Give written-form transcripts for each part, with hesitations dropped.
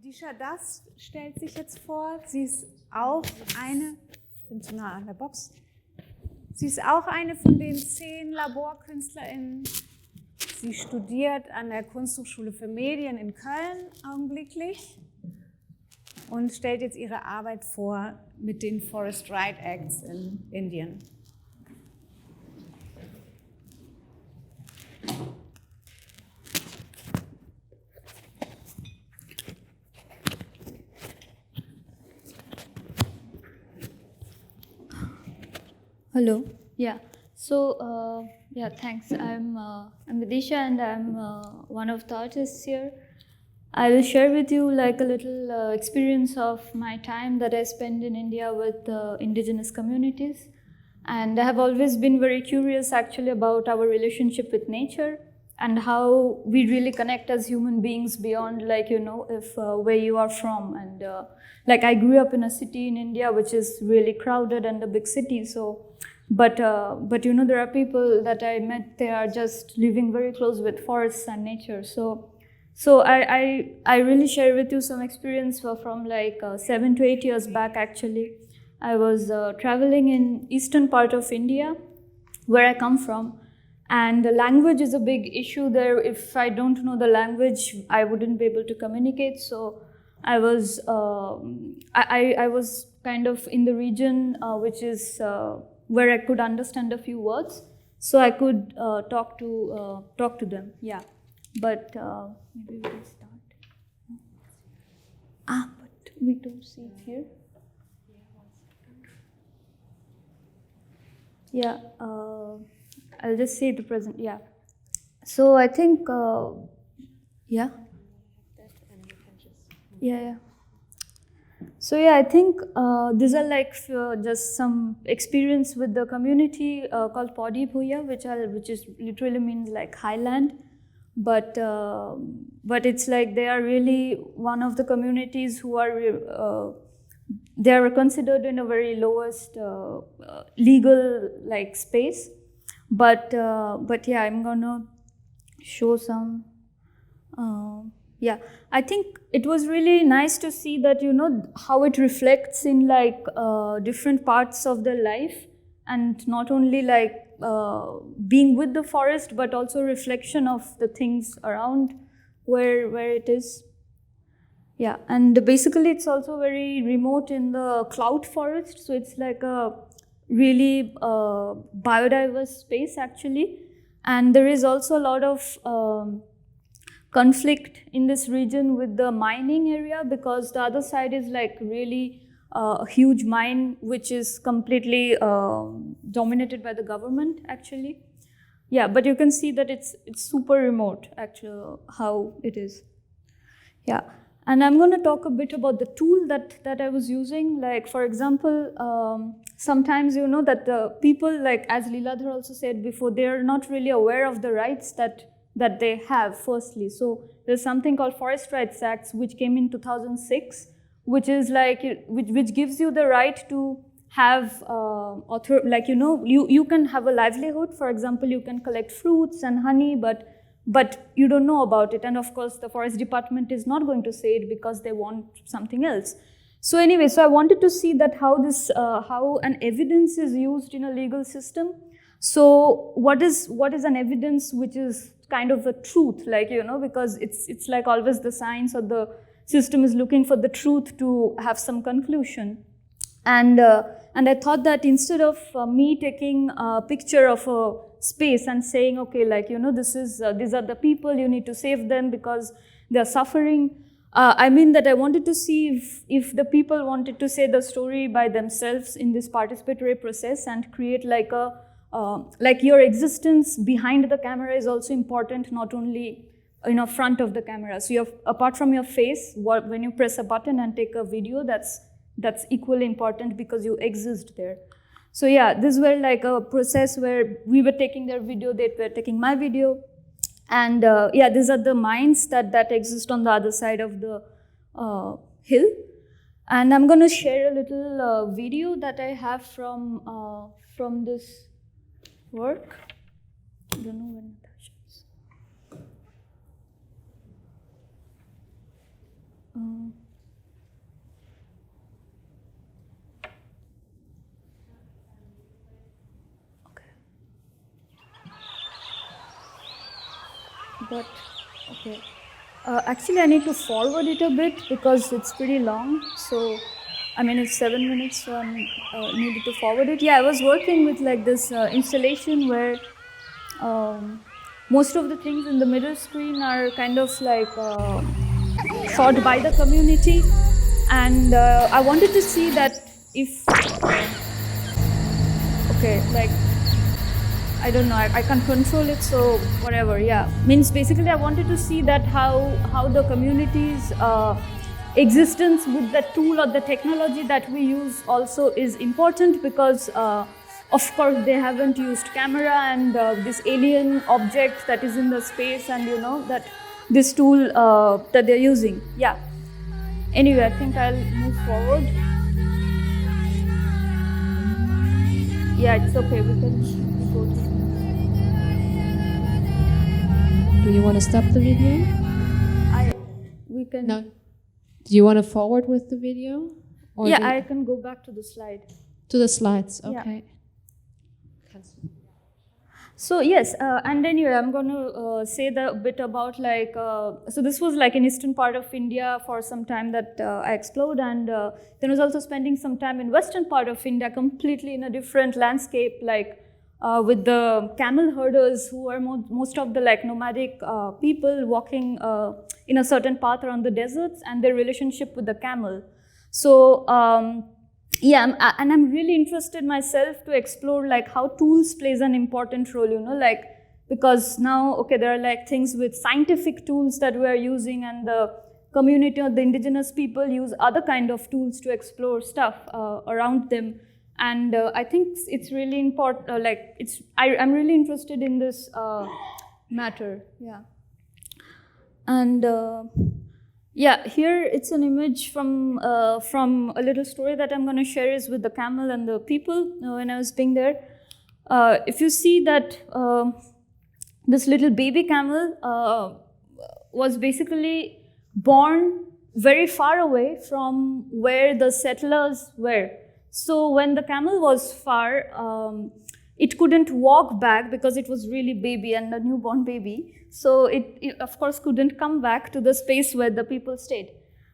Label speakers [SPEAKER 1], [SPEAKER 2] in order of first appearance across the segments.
[SPEAKER 1] Bidisha, das stellt sich jetzt vor. Sie ist auch eine, ich bin zu nah an der Box, sie ist auch eine von den 10 LaborkünstlerInnen. Sie studiert an der Kunsthochschule für Medien in Köln augenblicklich und stellt jetzt ihre Arbeit vor mit den Forest Right Acts in Indien.
[SPEAKER 2] Hello. Yeah. So, thanks. I'm Bidisha, and I'm one of the artists here. I will share with you like a little experience of my time that I spent in India with indigenous communities. And I have always been very curious actually about our relationship with nature and how we really connect as human beings beyond if where you are from. And I grew up in a city in India which is really crowded and a big city. So, but there are people that I met, they are just living very close with forests and nature. So I really share with you some experience from 7 to 8 years back actually. I was traveling in eastern part of India, where I come from, and the language is a big issue there. If I don't know the language, I wouldn't be able to communicate. So I was I was kind of in the region which is where I could understand a few words, so I could talk to them. Yeah, but maybe we can start. But we don't see it here. Yeah, I'll just say the present. Yeah. So I think, yeah. Yeah. So yeah, I think these are just some experience with the community called Podi Bhuya, which is literally means like highland, but it's like they are really one of the communities who are they are considered in a very lowest legal space, but yeah, I'm gonna show some. Yeah, I think it was really nice to see that, how it reflects in different parts of their life, and not only being with the forest, but also reflection of the things around where it is. Yeah, and basically it's also very remote in the cloud forest, so it's like a really biodiverse space actually, and there is also a lot of conflict in this region with the mining area, because the other side is really a huge mine which is completely dominated by the government actually. Yeah, but you can see that it's super remote actually how it is. Yeah, and I'm going to talk a bit about the tool that I was using. Like, for example, sometimes that the people, as Leeladhar also said before, they are not really aware of the rights that they have, firstly. So there's something called Forest Rights Acts, which came in 2006, which is which gives you the right to have you can have a livelihood. For example, you can collect fruits and honey, but you don't know about it, and of course the forest department is not going to say it because they want something else. So anyway, so I wanted to see that how an evidence is used in a legal system. So what is an evidence which is kind of a truth, because it's like always the science or the system is looking for the truth to have some conclusion. And I thought that instead of me taking a picture of a space and saying, okay, these are the people, you need to save them because they're suffering. I mean that I wanted to see if the people wanted to say the story by themselves in this participatory process and create your existence behind the camera is also important, not only front of the camera. So apart from your face, when you press a button and take a video, that's equally important because you exist there. So yeah, this were a process where we were taking their video, they were taking my video, and yeah, these are the mines that exist on the other side of the hill. And I'm going to share a little video that I have from this work. I don't know when that shows. Okay. But, okay. Actually, I need to forward it a bit because it's pretty long. So, I mean, it's 7 minutes, so I needed to forward it. Yeah, I was working with like this installation where most of the things in the middle screen are kind of like shot by the community. And I wanted to see that if, okay, like, I don't know, I can't control it, so whatever, yeah. Means basically I wanted to see that how the community's existence with the tool or the technology that we use also is important because of course they haven't used camera and this alien object that is in the space and you know that this tool that they're using, yeah. Anyway, I think I'll move forward. Yeah, it's okay, we can go to.
[SPEAKER 3] Do you want to stop the video?
[SPEAKER 2] We can.
[SPEAKER 3] No. Do you want to forward with the video? Or
[SPEAKER 2] Yeah, I can go back to the slide.
[SPEAKER 3] To the slides,
[SPEAKER 2] Yeah.
[SPEAKER 3] okay.
[SPEAKER 2] So yes, and anyway, I'm going to say a bit about like, so this was like in eastern part of India for some time that I explored, and then was also spending some time in western part of India, completely in a different landscape, like with the camel herders who are most of the like nomadic people walking in a certain path around the deserts and their relationship with the camel. So yeah, and I'm really interested myself to explore like how tools plays an important role, you know, like because now, okay, there are like things with scientific tools that we are using and the community or the indigenous people use other kind of tools to explore stuff around them. And I think it's really important, like I'm really interested in this matter, yeah. And yeah, here it's an image from a little story that I'm going to share is with the camel and the people when I was being there. If you see that this little baby camel was basically born very far away from where the settlers were. So when the camel was far, it couldn't walk back because it was really baby and a newborn baby. So it of course couldn't come back to the space where the people stayed.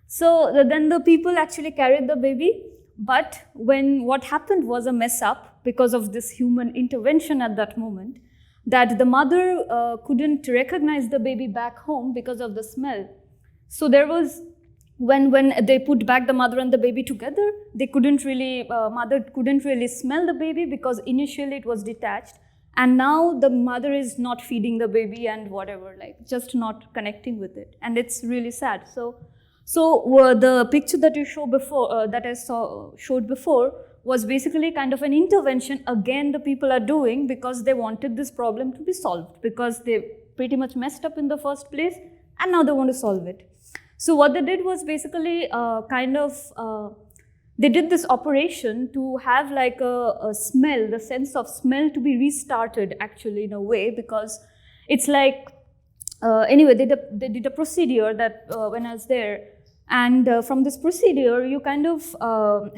[SPEAKER 2] So then the people actually carried the baby, but what happened was a mess up because of this human intervention at that moment, that the mother couldn't recognize the baby back home because of the smell. So there was, when they put back the mother and the baby together, they couldn't really, mother couldn't really smell the baby because initially it was detached. And now the mother is not feeding the baby and whatever, like just not connecting with it. And it's really sad. So the picture that you showed before, that I showed before, was basically kind of an intervention again the people are doing because they wanted this problem to be solved because they pretty much messed up in the first place and now they want to solve it. So what they did was basically they did this operation to have like a smell, the sense of smell to be restarted actually in a way, because it's like, anyway, they did a procedure that when I was there, and from this procedure, you kind of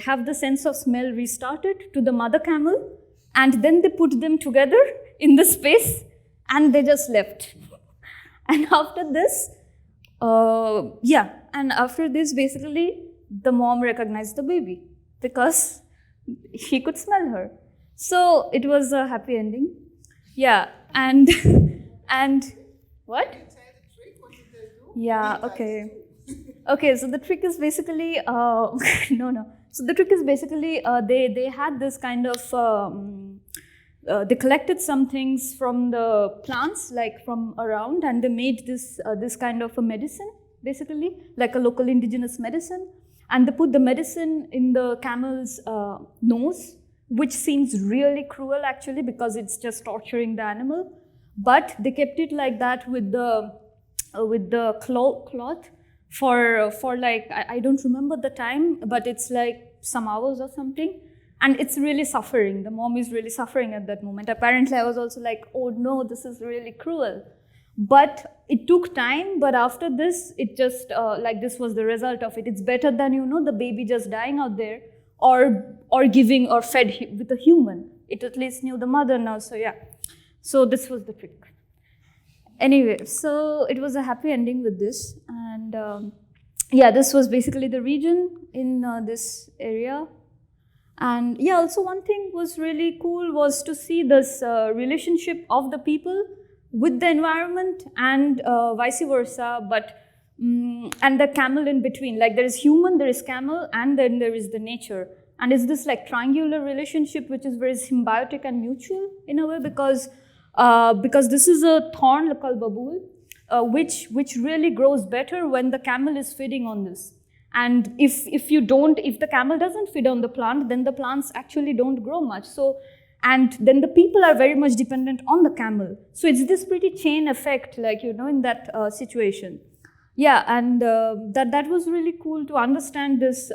[SPEAKER 2] have the sense of smell restarted to the mother camel, and then they put them together in the space and they just left. And after this, and after this, basically, the mom recognized the baby because he could smell her. So it was a happy ending. Yeah, and what? Yeah, okay. Okay, so the trick is basically, no. So the trick is basically, they had this kind of, they collected some things from the plants, like from around, and they made this kind of a medicine, basically, like a local indigenous medicine. And they put the medicine in the camel's nose, which seems really cruel actually, because it's just torturing the animal. But they kept it like that with the cloth for like, I don't remember the time, but it's like some hours or something. And it's really suffering. The mom is really suffering at that moment. Apparently, I was also like, oh no, this is really cruel. But it took time, but after this, it just, like this was the result of it. It's better than, the baby just dying out there, or giving or fed with a human. It at least knew the mother now, so yeah. So this was the trick. Anyway, so it was a happy ending with this, and yeah, this was basically the region in this area. And yeah, also one thing was really cool was to see this relationship of the people with the environment and vice versa, but and the camel in between. Like there is human, there is camel, and then there is the nature. And it's this like triangular relationship which is very symbiotic and mutual in a way, because this is a thorn called babool, which really grows better when the camel is feeding on this. And if the camel doesn't feed on the plant, then the plants actually don't grow much. So, and then the people are very much dependent on the camel. So it's this pretty chain effect, like, in that situation. Yeah, and that was really cool to understand this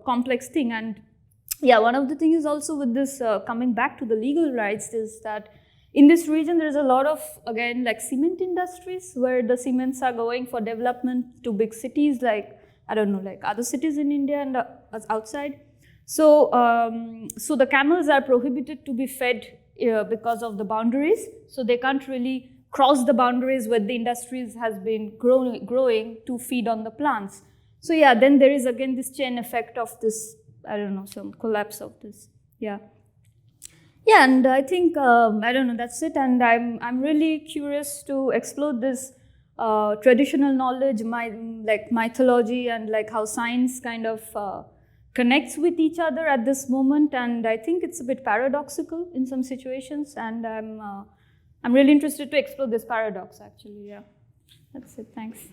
[SPEAKER 2] complex thing. And yeah, one of the things is also with this, coming back to the legal rights, is that in this region, there's a lot of, again, like cement industries, where the cements are going for development to big cities, like, I don't know, like other cities in India and outside. So, so the camels are prohibited to be fed because of the boundaries. So they can't really cross the boundaries where the industries has been growing to feed on the plants. So yeah, then there is again this chain effect of this, I don't know, some collapse of this. Yeah. Yeah, and I think, I don't know, that's it. And I'm really curious to explore this traditional knowledge, like mythology, and like how science kind of connects with each other at this moment. And I think it's a bit paradoxical in some situations. And I'm really interested to explore this paradox, actually. Yeah, that's it. Thanks.